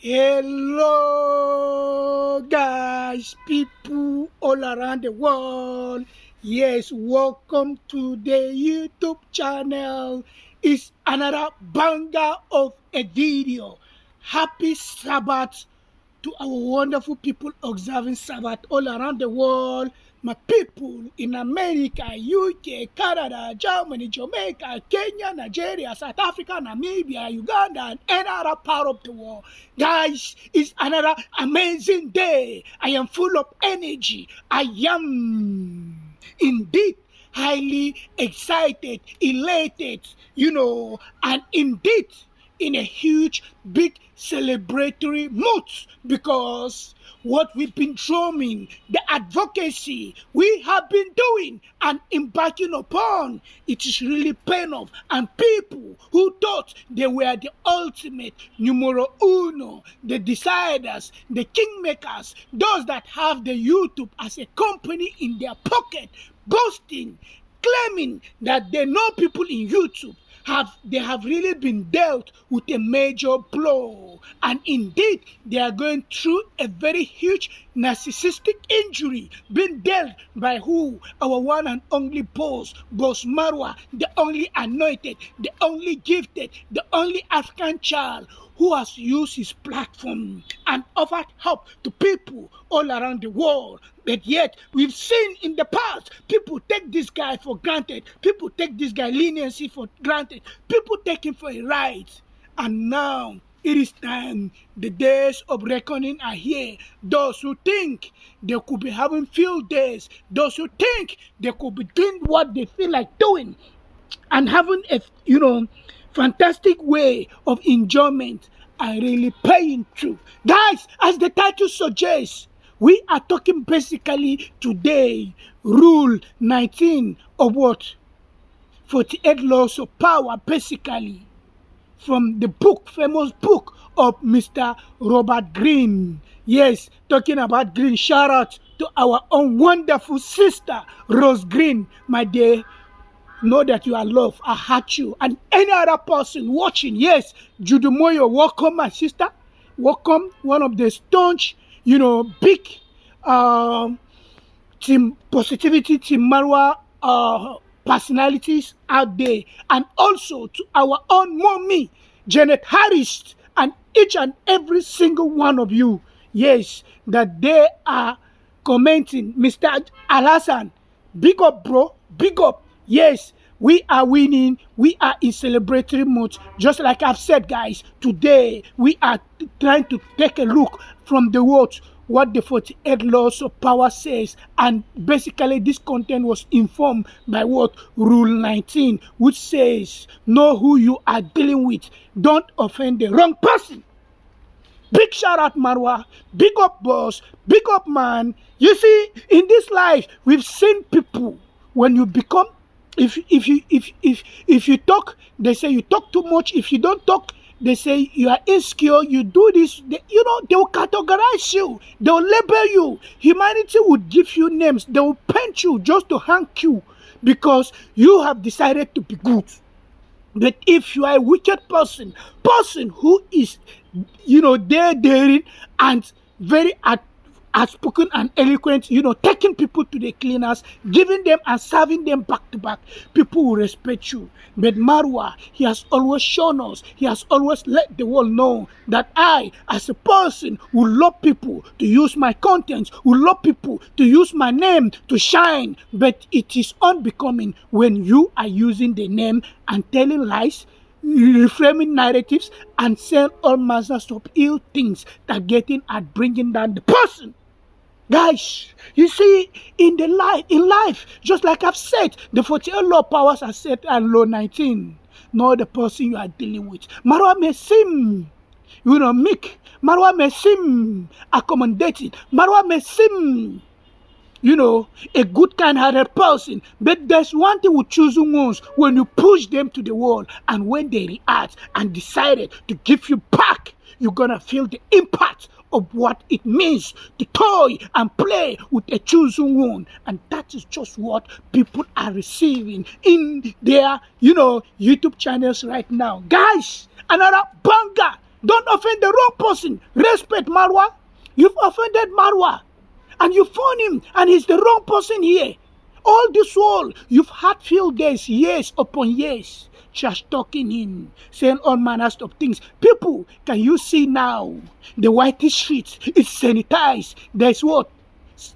Hello, guys, people all around the world. Yes, welcome to the YouTube channel. It's another banger of a video. Happy Sabbath to our wonderful people observing Sabbath all around the world. My people in America, UK, Canada, Germany, Jamaica, Kenya, Nigeria, South Africa, Namibia, Uganda, and any other part of the world. Guys, it's another amazing day. I am full of energy. I am indeed highly excited, elated, and indeed in a huge, big celebratory mood because what we've been drumming, the advocacy we have been doing and embarking upon, it is really paying off. And people who thought they were the ultimate numero uno, the deciders, the kingmakers, those that have the YouTube as a company in their pocket, boasting, claiming that they know people in YouTube, they have really been dealt with a major blow, and indeed they are going through a very huge narcissistic injury being dealt by who? Our one and only boss Marwa, the only anointed, the only gifted, the only African child who has used his platform and offered help to people all around the world. But yet, we've seen in the past, people take this guy for granted. People take this guy leniency for granted. People take him for a right. And now, it is time. The days of reckoning are here. Those who think they could be having field days, those who think they could be doing what they feel like doing, and having a fantastic way of enjoyment are really paying through. Guys, as the title suggests, we are talking basically today rule 19 of what? 48 laws of power, basically from the famous book of Mr. Robert Greene. Yes, talking about Greene, shout out to our own wonderful sister Rose Green. My dear, know that you are loved. I heart you. And any other person watching, yes, Judumoyo, welcome, my sister. Welcome, one of the staunch, big team positivity, team Marwa personalities out there. And also to our own mommy, Janet Harris, and each and every single one of you, yes, that they are commenting. Mr. Alasan, big up, bro, big up. Yes, we are winning. We are in celebratory mode. Just like I've said, guys, today we are trying to take a look from the words what the 48 laws of power says, and basically this content was informed by what? Rule 19, which says know who you are dealing with, don't offend the wrong person. Big shout out Marwa, big up boss, big up man. You see, in this life we've seen people, when you become, if you talk, they say you talk too much. If you don't talk, they say you are insecure, you do this, they will categorize you, they will label you. Humanity would give you names, they will paint you just to hang you because you have decided to be good. But if you are a wicked person who is, daring and very outspoken and eloquent, taking people to the cleaners, giving them and serving them back to back, people will respect you. But Marwa, he has always shown us, he has always let the world know that I, as a person, will love people to use my content, will love people to use my name to shine. But it is unbecoming when you are using the name and telling lies, reframing narratives, and saying all manners of ill things that getting at bringing down the person. Guys, you see, in life, just like I've said, the 48 law powers are set at law 19. Know the person you are dealing with. Marwa may seem, meek. Marwa may seem accommodating. Marwa may seem, a good kind-hearted person. But there's one thing with choosing ones: when you push them to the wall and when they react and decided to give you back, you're gonna feel the impact of what it means to toy and play with a chosen one. And that is just what people are receiving in their, YouTube channels right now. Guys, another banger Don't offend the wrong person. Respect Marwa. You've offended Marwa. And you phone him, and he's the wrong person here. All this while, you've had field days, years upon years, just talking him, saying all manners of things. People, can you see now? The whitest streets is sanitized. There's what?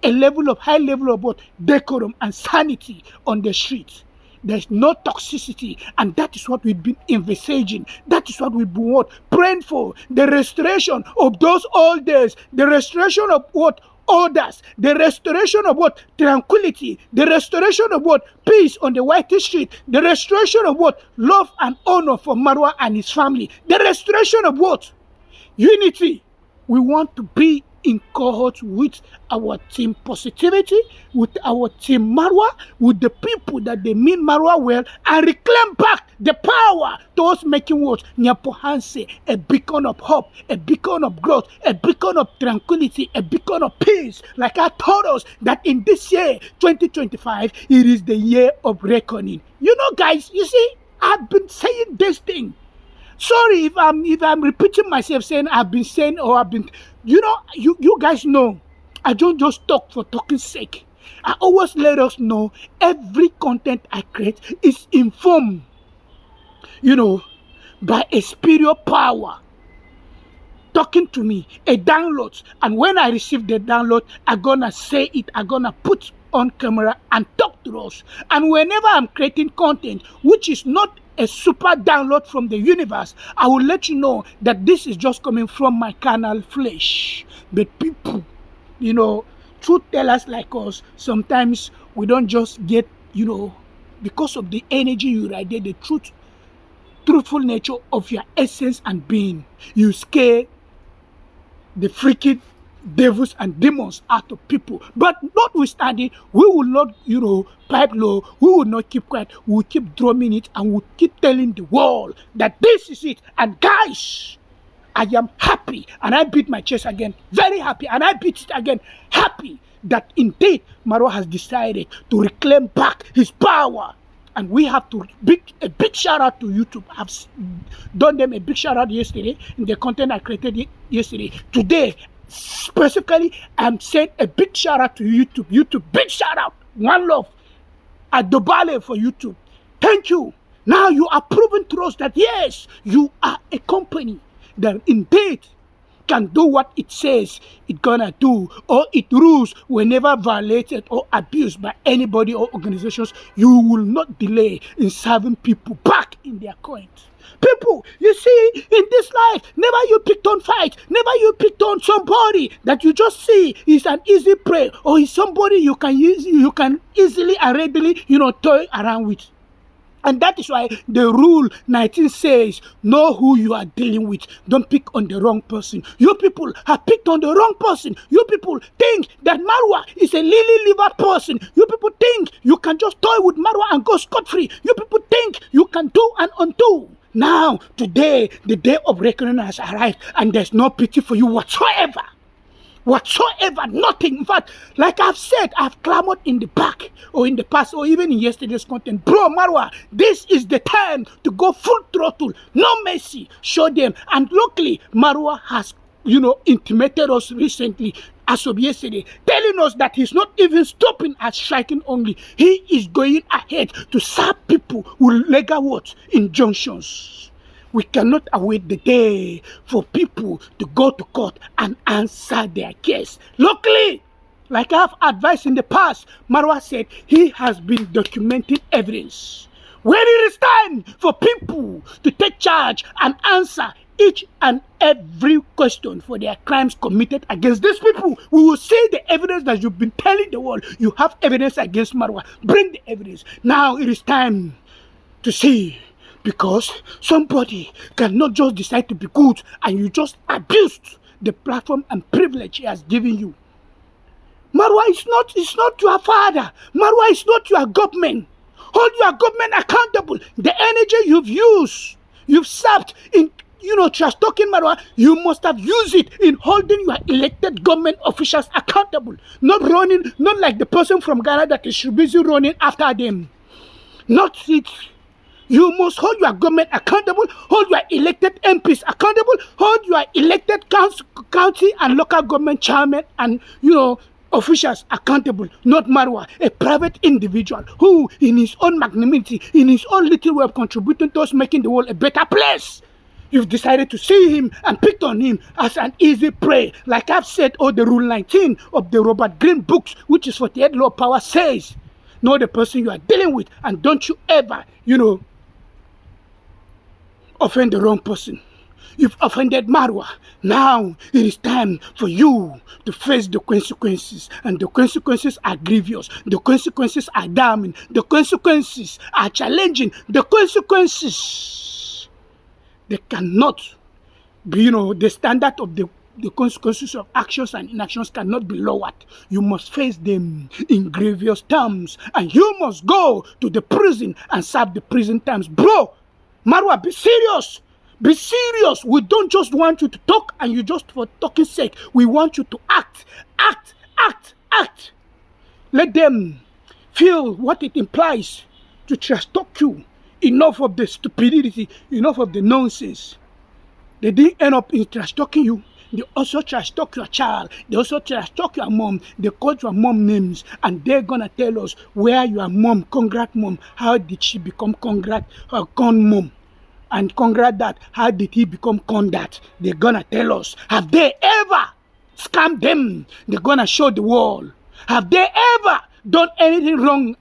A high level of what? Decorum and sanity on the streets. There's no toxicity, and that is what we've been envisaging. That is what we've been what? Praying for. The restoration of those old days. The restoration of what? Orders. The restoration of what? Tranquility. The restoration of what? Peace on the whitest street. The restoration of what? Love and honor for Marwa and his family. The restoration of what? Unity. We want to be in cohort with our team Positivity, with our team Marwa, with the people that they mean Marwa well, and reclaim back the power towards making what? Nyapohanse a beacon of hope, a beacon of growth, a beacon of tranquility, a beacon of peace. Like I told us that in this year, 2025, it is the year of reckoning. You know, guys, you see, I've been saying this thing. Sorry if I'm repeating myself, saying I've been saying, or I've been, you know, you guys know, I don't just talk for talking's sake. I always let us know every content I create is informed, you know, by a spiritual power talking to me, a download. And when I receive the download, I'm gonna say it, I'm gonna put on camera and talk to us. And whenever I'm creating content which is not a super download from the universe, I will let you know that this is just coming from my carnal flesh. But people, you know, truth tellers like us, sometimes we don't just get, you know, because of the energy you radiate, the truthful nature of your essence and being, you scare the freaking devils and demons out of people. But notwithstanding, we will not, you know, pipe low. We will not keep quiet. We will keep drumming it, and we will keep telling the world that this is it. And guys, I am happy, and I beat my chest again, very happy, and I beat it again, happy that indeed Marwa has decided to reclaim back his power. And we have to a big shout out to YouTube. I've done them a big shout out yesterday in the content I created yesterday. Today, specifically, I'm saying a big shout out to YouTube. YouTube, big shout out. One love. Adobale for YouTube. Thank you. Now you are proving to us that yes, you are a company that indeed can do what it says it's gonna do, or it rules whenever violated or abused by anybody or organizations. You will not delay in serving people back in their coins. People, you see, in this life, never you picked on fight, never you picked on somebody that you just see is an easy prey, or is somebody you can easily and readily, you know, toy around with. And that is why the rule 19 says, know who you are dealing with. Don't pick on the wrong person. You people have picked on the wrong person. You people think that Marwa is a lily-livered person. You people think you can just toy with Marwa and go scot-free. You people think you can do and undo. Now, today, the day of reckoning has arrived, and there's no pity for you whatsoever. Whatsoever, nothing. In fact, like I've said, I've clamored in the back or in the past or even in yesterday's content. Bro, Marwa, this is the time to go full throttle. No mercy. Show them. And luckily, Marwa has, you know, intimated us recently, as of yesterday, telling us that he's not even stopping at striking only. He is going ahead to serve people with legal what? Injunctions. We cannot await the day for people to go to court and answer their case. Luckily, like I've advised in the past, Marwa said he has been documenting evidence. When it is time for people to take charge and answer each and every question for their crimes committed against these people, we will see the evidence that you've been telling the world. You have evidence against Marwa. Bring the evidence. Now it is time to see. Because somebody cannot just decide to be good and you just abused the platform and privilege he has given you. Marwa is not your father. Marwa is not your government. Hold your government accountable. The energy you've used, you've served in, you know, just talking Marwa, you must have used it in holding your elected government officials accountable. Not running, not like the person from Ghana that is busy running after them. Not it. You must hold your government accountable, hold your elected MPs accountable, hold your elected county and local government chairman and, officials accountable, not Marwa, a private individual who, in his own magnanimity, in his own little way of contributing towards making the world a better place. You've decided to see him and picked on him as an easy prey. Like I've said, the Rule 19 of the Robert Greene books, which is 48 Law of Power, says, know the person you are dealing with and don't you ever, offend the wrong person. You've offended Marwa. Now it is time for you to face the consequences. And the consequences are grievous. The consequences are damning. The consequences are challenging. The consequences, they cannot be, the standard of the consequences of actions and inactions cannot be lowered. You must face them in grievous terms. And you must go to the prison and serve the prison terms. Bro, Marwa, be serious. Be serious. We don't just want you to talk and you just for talking sake. We want you to act. Act, act, act. Let them feel what it implies to trash talk you. Enough of the stupidity, enough of the nonsense. They didn't end up in trash talking you. They also trash talk your child. They also trash talk your mom. They call your mom names. And they're going to tell us where your mom, Congrat mom, how did she become Congrat or Con mom? And Congrat dad, how did he become Con dad? They're going to tell us. Have they ever scammed them? They're going to show the world. Have they ever done anything wrong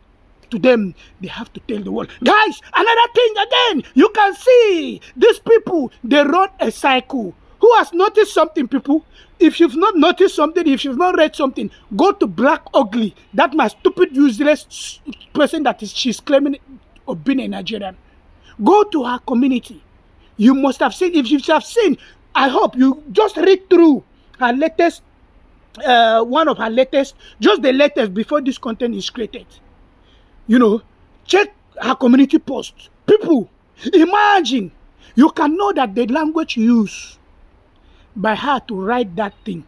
to them? They have to tell the world. Guys, another thing again, you can see these people, they run a cycle. Who has noticed something, people? If you've not noticed something, if you've not read something, go to Black Ugly. That my stupid, useless person that she's claiming of being a Nigerian. Go to her community. You must have seen, if you have seen, I hope you just read through her latest, one of her latest, just the latest before this content is created. Check her community posts. People, imagine, you can know that the language you use by her to write that thing.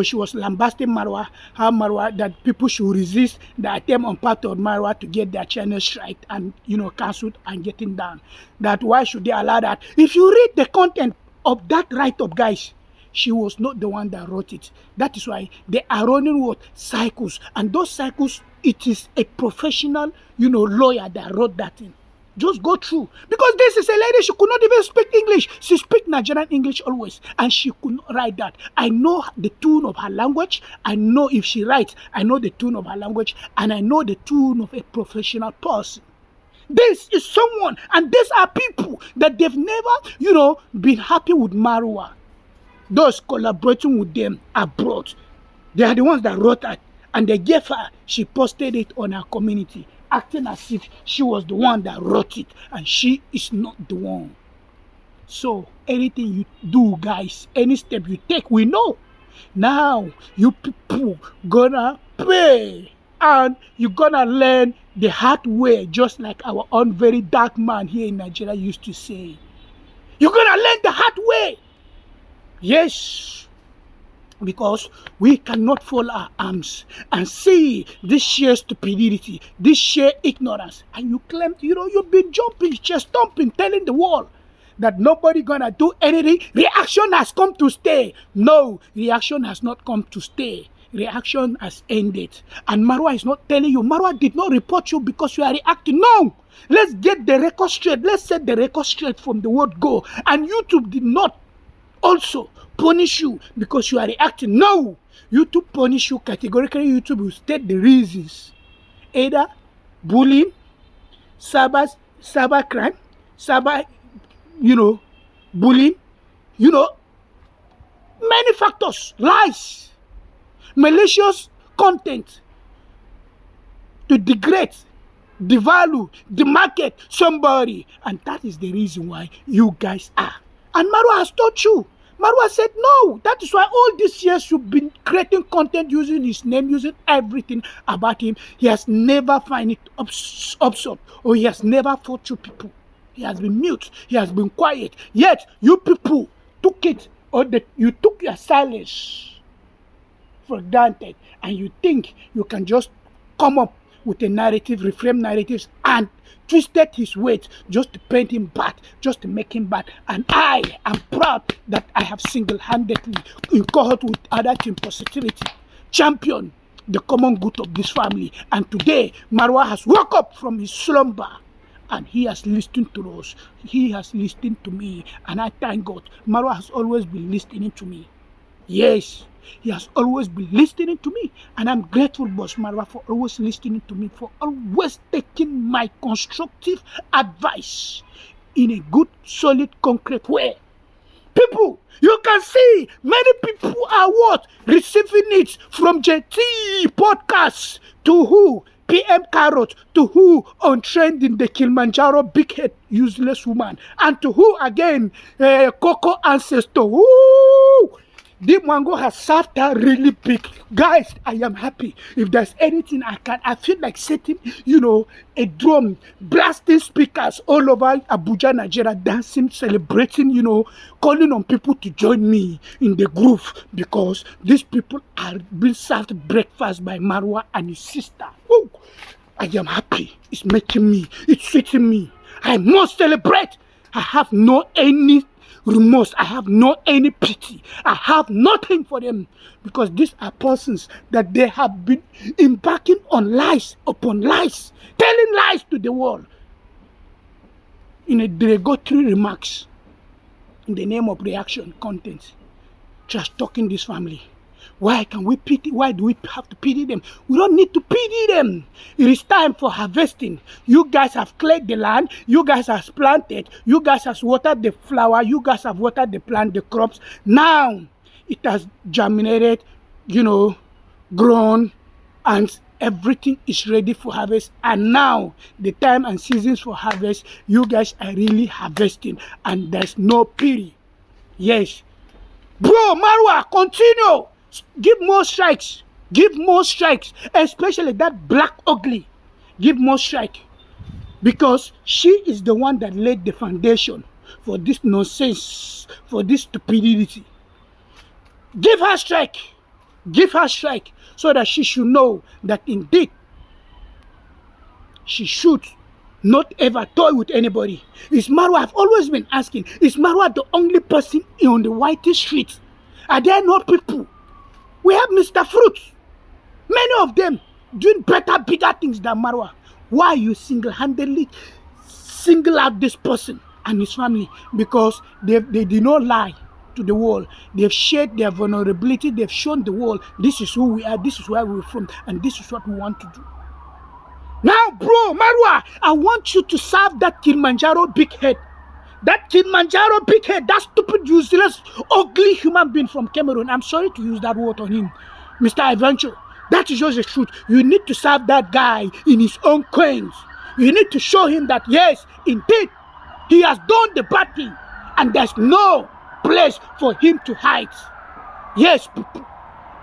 She was lambasting Marwa, how Marwa, that people should resist the attempt on part of Marwa to get their channels right and, cancelled and getting down. That why should they allow that? If you read the content of that write-up, guys, she was not the one that wrote it. That is why they are running what? Cycles. And those cycles, it is a professional, lawyer that wrote that thing. Just go through. Because this is a lady, she could not even speak English. She speaks Nigerian English always. And she could not write that. I know the tune of her language. I know if she writes, I know the tune of her language. And I know the tune of a professional person. This is someone, and these are people that they've never, been happy with Marwa. Those collaborating with them abroad. They are the ones that wrote that. And they gave her, she posted it on her community, acting as if she was the one that wrote it, and she is not the one. So anything you do, guys, any step you take, we know. Now you people gonna pay, and you're gonna learn the hard way, just like our own very dark man here in Nigeria used to say. You're gonna learn the hard way. Yes. Because we cannot fold our arms and see this sheer stupidity, this sheer ignorance. And you claim, you've been jumping, just stomping, telling the world that nobody gonna do anything. Reaction has come to stay. No, reaction has not come to stay. Reaction has ended. And Marwa is not telling you. Marwa did not report you because you are reacting. No. Let's get the record straight. Let's set the record straight from the word go. And YouTube did not also punish you because you are reacting. No, YouTube punish you categorically. YouTube will state the reasons: either bullying, cyber crime, bullying, many factors, lies, malicious content to degrade, devalue, demarket somebody, and that is the reason why you guys are. And Marwa has told you. Marwa said no. That is why all these years you've been creating content using his name, using everything about him. He has never found it absurd, or he has never fought you people. He has been mute. He has been quiet. Yet you people took it, or you took your silence for granted, and you think you can just come up with a narrative, reframe narratives and twisted his weight just to paint him bad, just to make him bad. And I am proud that I have single-handedly, in cohort with other team positivity, championed the common good of this family. And today, Marwa has woke up from his slumber and he has listened to us. He has listened to me, and I thank God. Marwa has always been listening to me. Yes, he has always been listening to me, and I'm grateful, Boss Marwa, for always listening to me, for always taking my constructive advice in a good, solid, concrete way. People, you can see many people are what? Receiving it from JT podcasts to who? PM Carrot, to who on trending the Kilimanjaro big head useless woman, and to who again? Coco ancestor. Woo! Deep Mango has served her really big. Guys, I am happy. If there's anything I feel like setting, a drum, blasting speakers all over Abuja, Nigeria, dancing, celebrating, calling on people to join me in the groove, because these people are being served breakfast by Marwa and his sister. Woo! I am happy. It's making me, it's sweeting me. I must celebrate. I have no any remorse. I have no any pity. I have nothing for them, because these are persons that they have been embarking on lies upon lies, telling lies to the world in a derogatory remarks in the name of reaction content, just talking this family. Why can we pity? Why do we have to pity them? We don't need to pity them. It is time for harvesting. You guys have cleared the land. You guys have planted. You guys have watered the flower. You guys have watered the plant, the crops. Now it has germinated, grown, and everything is ready for harvest. And now the time and seasons for harvest, you guys are really harvesting, and there's no pity. Yes. Bro, Marwa, continue. Give more strikes. Give more strikes. Especially that black ugly. Give more strike. Because she is the one that laid the foundation for this nonsense, for this stupidity. Give her strike. Give her strike, so that she should know that indeed she should not ever toy with anybody. Is Marwa, I've always been asking, is Marwa the only person on the whitest street? Are there not people? We have Mr. Fruits. Many of them doing better, bigger things than Marwa. Why you single-handedly single out this person and his family? Because they did not lie to the world. They've shared their vulnerability. They've shown the world, this is who we are, this is where we're from, and this is what we want to do. Now, bro, Marwa, I want you to serve that Kilimanjaro big head. That Kilimanjaro big head, that stupid, useless, ugly human being from Cameroon. I'm sorry to use that word on him, Mr. Adventure. That is just the truth. You need to serve that guy in his own coins. You need to show him that, yes, indeed, he has done the bad thing, and there's no place for him to hide. Yes, people.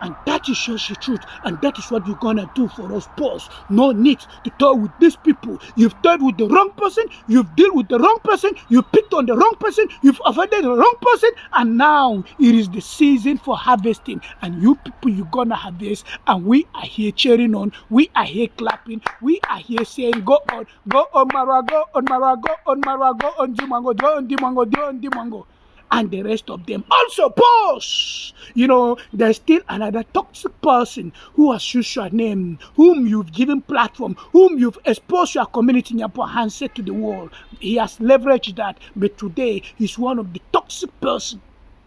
And that is just the truth. And that is what you're going to do for us, boss. No need to talk with these people. You've talked with the wrong person. You've dealt with the wrong person. You picked on the wrong person. You've offended the wrong person. And now it is the season for harvesting. And you people, you're going to harvest. And we are here cheering on. We are here clapping. We are here saying, go on, Marwa, go on, Marwa, go on, Marwa, go on, Dimango, go on, Dimango, go on, Dimango. And the rest of them also, boss. There's still another toxic person who has used your name, whom you've given platform, whom you've exposed your community in your hands, said to the world. He has leveraged that, but today he's one of the toxic person.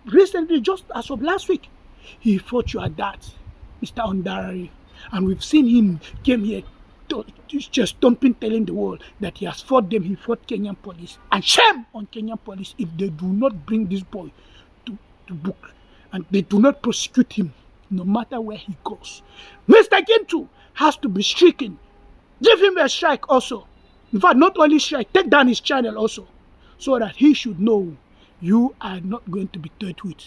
Recently, just as of last week, he fought your dad, Mr. Ondarari, and we've seen him came here just stomping, telling the world that he has fought them. He fought Kenyan police, and shame on Kenyan police if they do not bring this boy to book, and they do not prosecute him no matter where he goes. Mr. Gentu has to be stricken. Give him a strike also. In fact, not only strike, take down his channel also, so that he should know you are not going to be toyed with.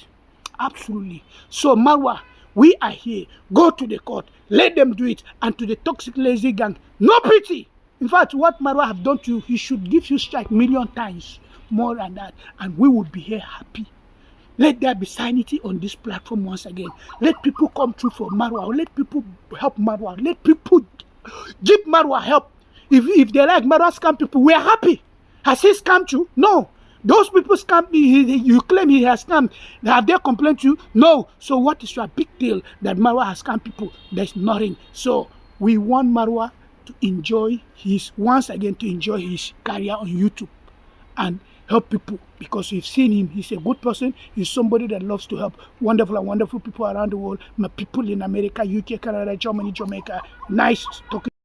Absolutely. So Marwa, we are here. Go to the court. Let them do it. And to the toxic lazy gang, no pity. In fact, what Marwa have done to you, he should give you strike million times more than that. And we would be here happy. Let there be sanity on this platform once again. Let people come through for Marwa. Let people help Marwa. Let people give Marwa help. If they like Marwa scam people, we are happy. Has he scammed you? No. Those people scam you claim he has scammed. Have they complained to you? No. So what is your big deal that Marwa has scammed people? There's nothing. So we want Marwa to enjoy once again to enjoy his career on YouTube and help people, because we've seen him. He's a good person. He's somebody that loves to help wonderful and wonderful people around the world. My people in America, UK, Canada, Germany, Jamaica. Nice talking.